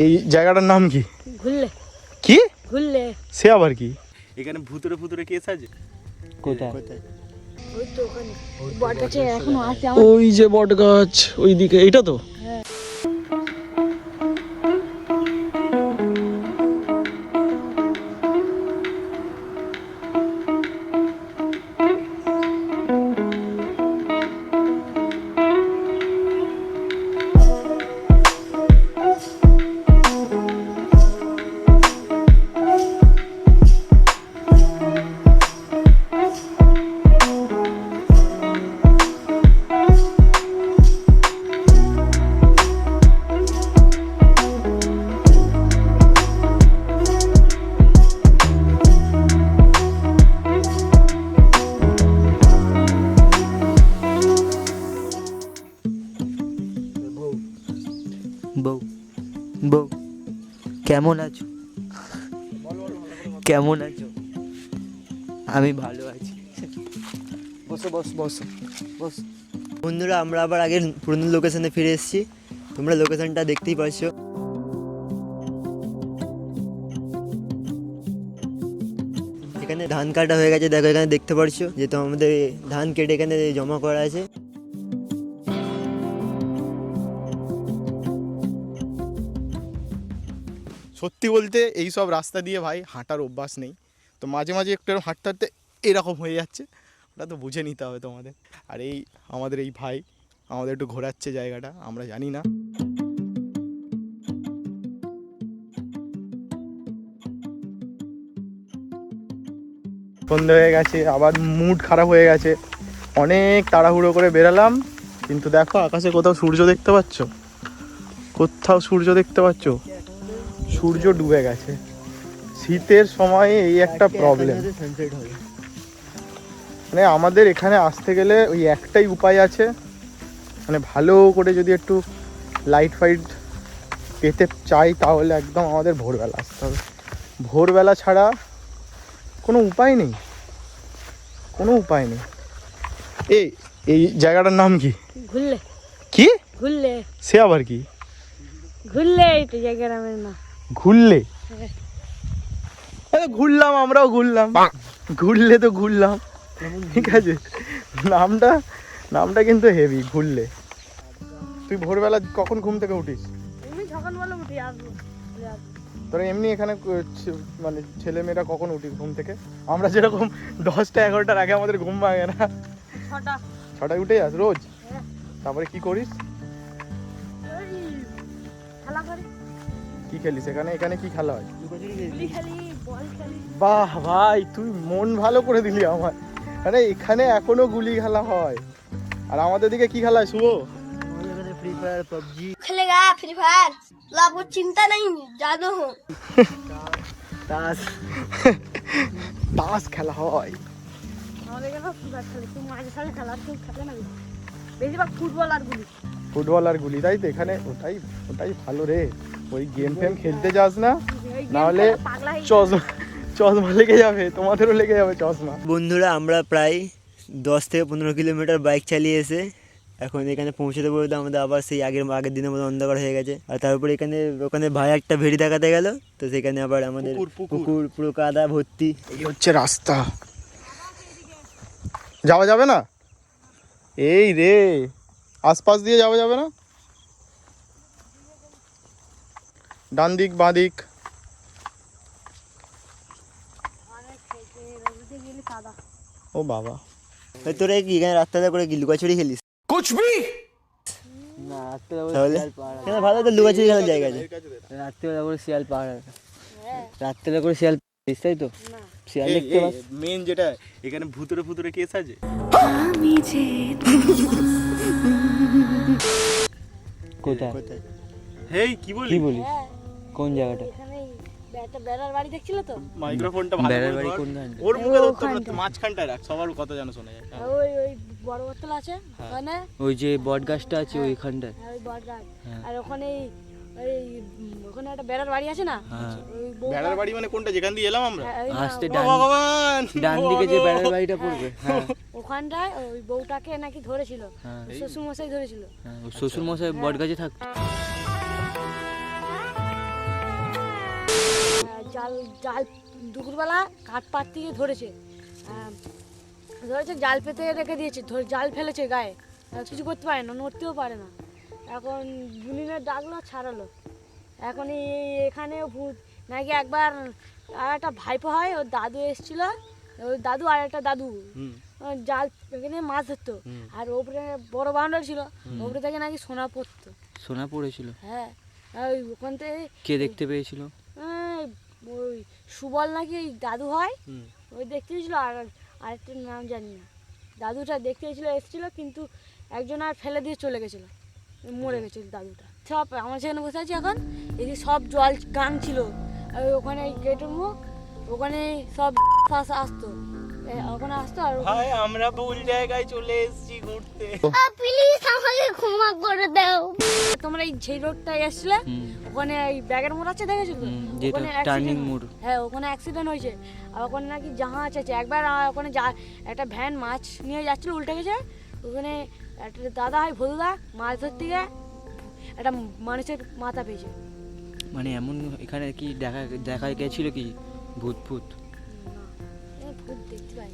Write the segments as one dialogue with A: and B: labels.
A: এই জায়গাটার নাম কি?
B: ঘুরলে।
A: কি
B: ঘুরলে?
A: সে আবার কি? এখানে ভূতুরে ভূতুরে কেস আছে?
C: কোথায়?
B: ওই তো ওখানে বট গাছে এখনো আছে।
C: ওই যে বট গাছ ওইদিকে, এইটা তো।
D: বউ বউ কেমন আছো? কেমন আছো? আমি ভালো আছি। বসো বসো বসো বসো। বন্ধুরা, আমরা আবার আগের পুরনো লোকেশনে ফিরে এসেছি। তোমরা লোকেশনটা দেখতেই পাচ্ছ। এখানে ধান কাটা হয়ে গেছে, দেখো এখানে দেখতে পাচ্ছ। যেহেতু আমাদের ধান কেটে এখানে জমা করা আছে।
A: সত্যি বলতে এই সব রাস্তা দিয়ে ভাই হাঁটার অভ্যাস নেই, তো মাঝে মাঝে একটু এরকম হাঁটতে হাঁটতে এরকম হয়ে যাচ্ছে। ওটা তো বুঝে নিতে হবে তোমাদের। আর এই আমাদের এই ভাই আমাদের একটু ঘোরাচ্ছে জায়গাটা, আমরা জানি না। সন্ধে হয়ে গেছে, আবার মুড খারাপ হয়ে গেছে। অনেক তাড়াহুড়ো করে বেরালাম, কিন্তু দেখো আকাশে কোথাও সূর্য দেখতে পাচ্ছ? কোথাও সূর্য দেখতে পাচ্ছ? সূর্য ডুবে গেছে। শীতের সময়ে এই একটা প্রবলেম। মানে আমাদের এখানে আসতে গেলে ওই একটাই উপায় আছে, মানে ভালো করে যদি একটু লাইট ফাইট পেতে চাই তাহলে একদম আমাদের ভোরবেলা আসতে হবে। ভোরবেলা ছাড়া কোনো উপায় নেই, কোনো উপায় নেই। এই জায়গাটার নাম কি?
B: ঘুরলে।
A: কি?
B: ঘুরলে?
A: সে আবার কি?
B: ঘুরলে এই তো জায়গার নামের না।
A: ঘুরলে? ঘুরলাম, আমরাও ঘুরলাম। ঘুরলে তো ঘুরলাম, ঠিক আছে। নামটা কিন্তু হেভি, ঘুরলে। তুই ভোরবেলা কখন ঘুম থেকে উঠিস?
B: এমনি সকালবেলা উঠে আসবো।
A: তোরা এমনি এখানে মানে ছেলেমেয়েরা কখন উঠিস ঘুম থেকে? আমরা যেরকম 10টা 11টার আগে আমাদের ঘুম ভাঙে না। 6টায় উঠে যাস রোজ? তারপরে কি করিস?
B: খেলা করি।
A: কি খেলিস এখানে? এখানে কি খেলা হয়?
B: গুলি খেলি, বল খেলি।
A: বাহ ভাই, তুই মন ভালো করে দিলি আমার। মানে এখানে এখনো গুলি খেলা হয়। আর আমাদের দিকে কি খেলা হয় শুভ?
D: फ्री फायर पबजी
E: खेलेगा फ्री फायर तो आपको चिंता नहीं जादू हो।
A: তাস খেলা হয়।
B: আমাদের এখানে ফুটবল খেলে, তুই মাঝে সাঝে খেলা তুই খেলে না বেশিরভাগ ফুটবল আর গুলি।
A: ফুটবল আর গুলি, তাই তো? এখানে ওটাই ভালো রে। ওই গেম ফেম খেলতে যাস না, নাহলে চশমা লেগে যাবে, তোমাদেরও লেগে যাবে চশমা।
D: বন্ধুরা, আমরা প্রায় 10 থেকে 15 কিলোমিটার বাইক চালিয়ে এসে এখন এখানে পৌঁছতে বলতে আমাদের আবার সেই আগের দিনের মতো অন্ধকার হয়ে গেছে। আর তারপরে ওখানে ভাই একটা ভেড়ি দেখাতে গেল, তো সেখানে আবার আমাদের পুকুর পুরো কাদা ভর্তি।
A: এই হচ্ছে রাস্তা, যাওয়া যাবে না। এই রে, আশপাশ দিয়ে যাওয়া যাবে না? ডান দিক বাঁ দিক? ও বাবা,
D: তোরা কি এখানে রাস্তাটা করে কি লুকাচুরি খেলিস?
C: না,
D: তাহলে এখানে ভালো তো লুকাচুরি খেলার জায়গা আছে।
C: রাত্রিবেলা করে শিয়াল পাহাড়, রাত্রিবেলা করে শিয়াল, তাই তো? শিয়াল দেখতে পাস?
A: মেন যেটা এখানে ভূতুরে ভূতুরে কেস আছে।
C: কোথায়?
A: হেই কি বলিস?
C: কোন জায়গাটা?
B: এখানে একটা বেড়ার বাড়ি দেখছিল তো?
A: মাইক্রোফোনটা ভালো
C: বেড়ার
A: করে
C: বাড়ি
A: ধর।
C: কোন ধান?
A: ওর মুখে ধরতে হবে না, মাঝখানটায় রাখ, সবার কথা যেন শোনা যায়।
B: ওই বড় বোতল আছে ওখানে।
C: ওই যে বট গাছটা আছে ওইখানটায়।
B: ওই বট গাছ। আর ওখানে ওখানে একটা বেড়ার বাড়ি আছে না? ওই
A: বেড়ার বাড়ি মানে কোনটা, যেখান দিয়ে এলাম আমরা?
C: আসতে
A: ভগবান,
C: ডান দিকে যে বেড়ার বাড়িটা পড়বে, হ্যাঁ
B: ওখানটায় ওই বউটাকে নাকি ধরেছিল,
C: হ্যাঁ।
B: শ্বশুর মশাই ধরেছিল।
C: শ্বশুর মশাই বট গাছে থাকতো।
B: জাল জাল দুপুরবেলা কাঠ পাট থেকে ধরেছে জাল পেতে রেখে দিয়েছে, জাল ফেলেছে গায়ে, কিছু করতে পারে না, নড়তেও পারে না। এখন বুনিনের ডাকলো, ছাড়ালো। এখন এখানে ভূত নাকি একবার আর একটা ভাইপো হয়, ওর দাদু এসেছিলো, ওর দাদু আর একটা দাদু জাল এখানে মাছ ধরতো, আর ওপরে বড় বাউন্ডারি ছিল, ওপরে থেকে নাকি সোনা পড়তো।
C: সোনা পড়েছিল?
B: হ্যাঁ, ওই ওখান থেকে
C: কে দেখতে পেয়েছিল?
B: ওই সুবল নাকি ওই দাদু হয়, ওই দেখতে গেছিলো। আর আরেকটার নাম জানি না, দাদুটা দেখতে গেছিলো, এসেছিলো, কিন্তু একজন আর ফেলে দিয়ে চলে গেছিলো, মরে গেছিল দাদুটা। সব আমার সেখানে বসে আছি এখন, এদিকে সব জল গাং ছিল, আর ওখানে গেটের মুখ, ওখানে সব আসতো, ওখানে আসতো। আর
A: ভাই আমরা ভুল জায়গায় চলে এসেছি ঘুরতে,
E: প্লিজ আমাকে ক্ষমা করে দাও।
B: তোমরা এই যে রোডটা এসছিলে, ওখানে এই ব্যাগের মোড় আছে, দেখেছো?
C: যেটা টার্নিং মোড়।
B: হ্যাঁ, ওখানে অ্যাক্সিডেন্ট হয়েছে, আর ওখানে নাকি জাহাজ আছে। একবার ওখানে একটা ভ্যান মাছ নিয়ে যাচ্ছিল, উল্টে গেছে। ওখানে একটা দাদা হয়, ভদুদা, মাছ ধরতে গিয়ে একটা মানুষের মাথা পেয়েছে।
C: মানে এমন এখানে কি দেখা গেছিল কি ভূত ফুত?
B: ভূত দেখতে পাই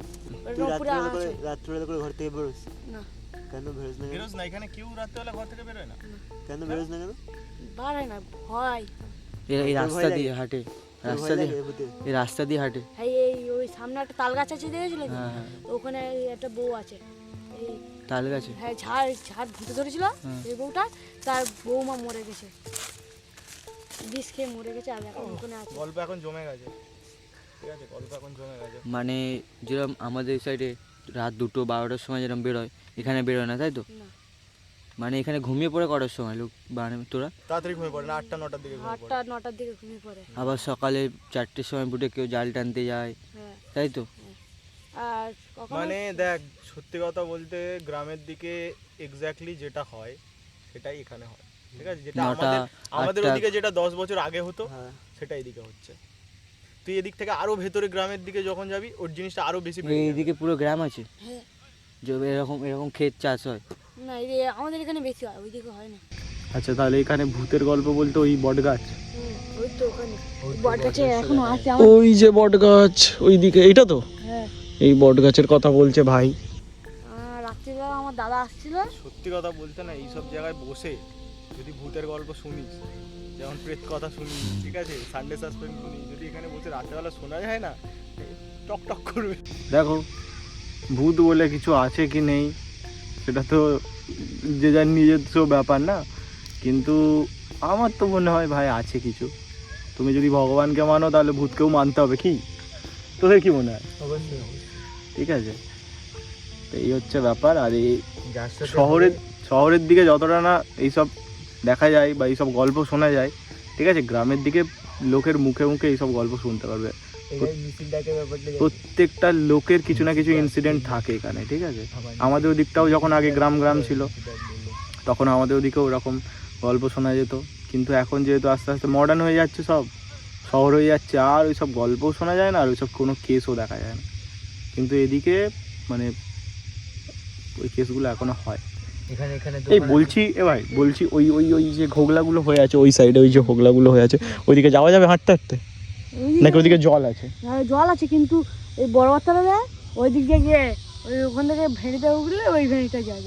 D: রাত্রিবেলা করে ঘর থেকে বেরোস
B: না?
D: কেন বেরোস না?
A: বেরোস না? এখানে কেউ রাত্রেবেলা ঘর থেকে বেরোয় না।
D: কেন বেরোস না? কেন
B: বার হয় না, ভয়।
C: এই রাস্তা দিয়ে হাঁটে, রাস্তা দিয়ে, এই রাস্তা দিয়ে হাঁটে।
B: এই ওই সামনে একটা তাল গাছ আছে, দেখেছিল?
C: হ্যাঁ,
B: ওখানে একটা বউ আছে, এই
C: তাল গাছে।
B: হ্যাঁ, ঝাড় ধুতে ধরেছিল এই বউটা, তার বউমা মরে গেছে, বিষ খেয়ে মরে গেছে, আর এখন ওখানে আছে।
A: গল্প এখন জমে গেছে, ঠিক আছে, গল্প এখন জমে গেছে।
C: মানে যেরকম আমাদের সাইডে রাত 2টো 12টার সময় যেরকম বেরোয়, এখানে বেরোয় না, তাই তো?
B: না,
C: মানে এখানে ঘুমিয়ে পড়ে কটার সময় লোক মানে তোরা?
A: তাড়াতাড়ি ঘুমিয়ে পড়ে না, 8টা 9টার দিকে ঘুমিয়ে পড়ে।
B: 8টা 9টার দিকে ঘুমিয়ে পড়ে।
C: আবার সকালে 4টের সময় উঠে কেউ জাল টানতে যায়,
B: হ্যাঁ,
C: তাই তো?
B: আর কখনো
A: মানে দেখ, সত্যি কথা বলতে গ্রামের দিকে এক্স্যাক্টলি যেটা হয় সেটাই এখানে হয়, ঠিক আছে? যেটা
C: 9টা,
A: আমাদের
C: 8টা
A: ওদিকে যেটা 10 বছর আগে হতো, সেটা এদিকে হচ্ছে। তুই এদিক থেকে আরো ভেতরে গ্রামের দিকে যখন যাবি, ওর জিনিসটা আরো বেশি বেড়ে যাবে।
C: এইদিকে পুরো গ্রাম আছে,
B: হ্যাঁ,
C: যে এরকম এরকম ক্ষেত চাষ হয়।
B: না, আমাদের এখানে বেশি হয়, ওইদিকে হয় না।
A: আচ্ছা, তাহলে এখানে ভূতের গল্প বলতে ওই বট গাছ,
B: ওই তো ওখানে বট গাছে এখনো আছে।
A: ওই যে বট গাছ ওইদিকে, এইটা তো,
B: হ্যাঁ,
A: এই বট গাছের কথা বলছে ভাই।
B: রাত্রিবেলা আমার দাদা আসছিল।
A: সত্যি কথা বলতে না, এইসব জায়গায় বসে যদি ভূতের গল্প শুনিস, যেমন প্রেত কথা শুনি, ঠিক আছে, সানডে সাসপেন্স শুনি, যদি এখানে বসে রাত্রেবেলা শোনা যায় না, টক টক করবে। দেখো, ভূত বলে কিছু আছে কি নেই সেটা তো যে যার নিজস্ব ব্যাপার না, কিন্তু আমার তো মনে হয় ভাই আছে কিছু। তুমি যদি ভগবানকে মানো তাহলে ভূতকেও মানতে হবে, কি তোদের কি মনে হয়?
D: অবশ্যই।
A: ঠিক আছে, তো এই হচ্ছে ব্যাপার। আর এই শহরের দিকে যতটা না এইসব দেখা যায় বা এইসব গল্প শোনা যায়, ঠিক আছে, গ্রামের দিকে লোকের মুখে মুখে এইসব গল্প শুনতে পারবে। প্রত্যেকটা লোকের কিছু না কিছু ইনসিডেন্ট থাকে এখানে, ঠিক আছে। আমাদের ওদিকটাও যখন আগে গ্রাম ছিল, তখন আমাদের ওদিকেও ওরকম গল্প শোনা যেত, কিন্তু এখন যেহেতু আস্তে আস্তে মডার্ন হয়ে যাচ্ছে, সব শহর হয়ে যাচ্ছে, আর ওই সব গল্পও শোনা যায় না, আর ওই সব কোনো কেসও দেখা যায় না। কিন্তু এদিকে মানে ওই কেসগুলো এখনো হয়। এই বলছি ভাই, বলছি ওই ওই ওই যে ঘোগলাগুলো হয়ে আছে ওই সাইডে, ওই যে ঘোগলাগুলো হয়ে আছে, ওইদিকে যাওয়া যাবে হাঁটতে হাঁটতে, নাকি ওইদিকে জল আছে?
B: জল আছে, কিন্তু এই বড় বাচ্চারা যায় ওই দিক দিয়ে গিয়ে ওই ওখান থেকে ভেড়িতে উঠলে ওই ভেড়িটা যায়।